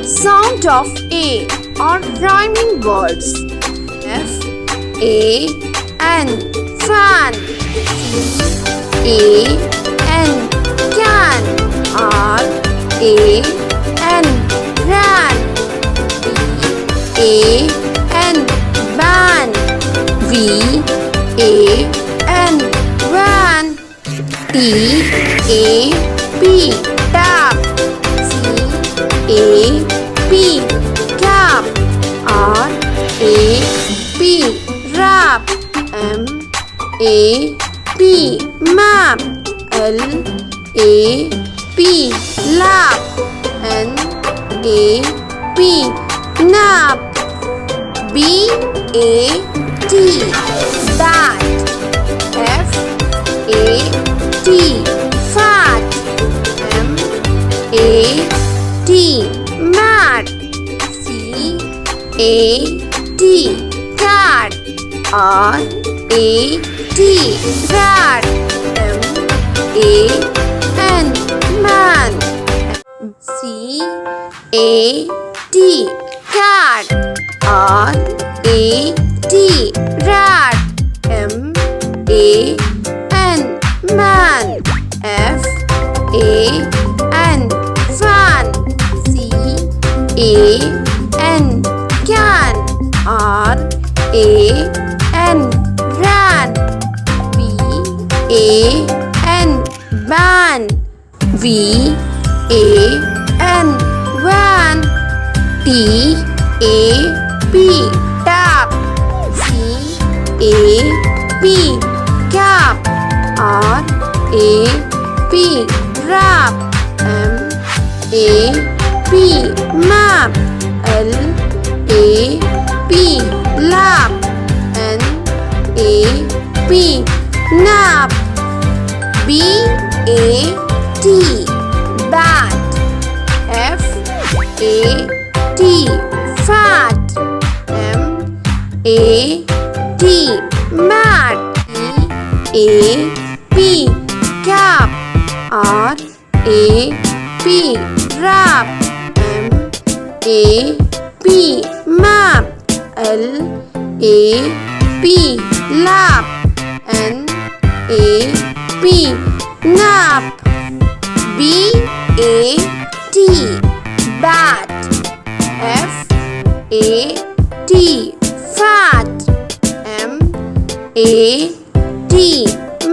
Sound of A or rhyming words. F A N fan. A N can. R A N ran. B A N ban. V A N van. T A P tap. C A P cap. R A P rap. M A P map. L A P lap. N A P nap. B A T bat. F A T fat. M A T mat. C A T cat. R A T rat. M A N man. C A T cat. R A T rat. M A N man. F A N fan. C A N can. R A N ran. B A N ban. V A N van. T A P tap. C A P cap. R A P rap. M A P map. L A P lap. N A P nap. B A T bat. F A T fat. M A T mat. E A P cap. R A P rap. M A P map. L A P lap. N A P nap. B A T bat. F A T fat. M A T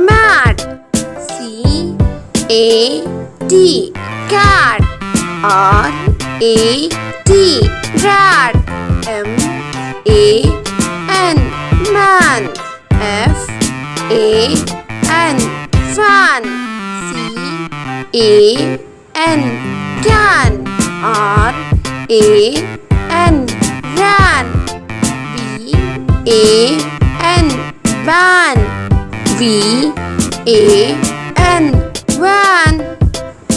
mat. C A T cat. R A T rat. M A N man. F A N fan. C A N can. R A N ran. B A N ban. V A N van.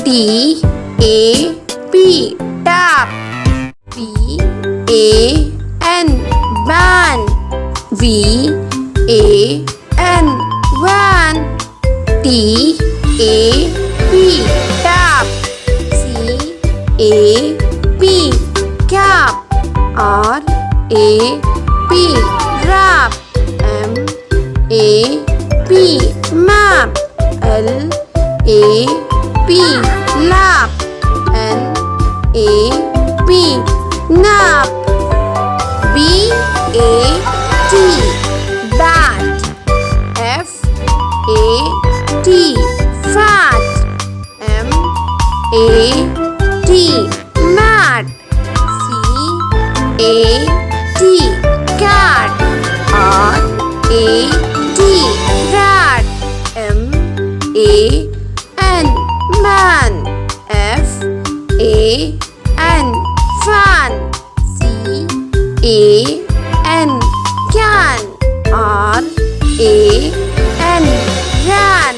T A P tap. B A N ban. V A N van. T A P tap. C A P cap. R A P rap. M A P map. L A P lap. N A P nap. B A T bat. F A T fat. M A T mat. C A T cat. R A T rat. M A N man. F A N fan. C A N can. R A N ran.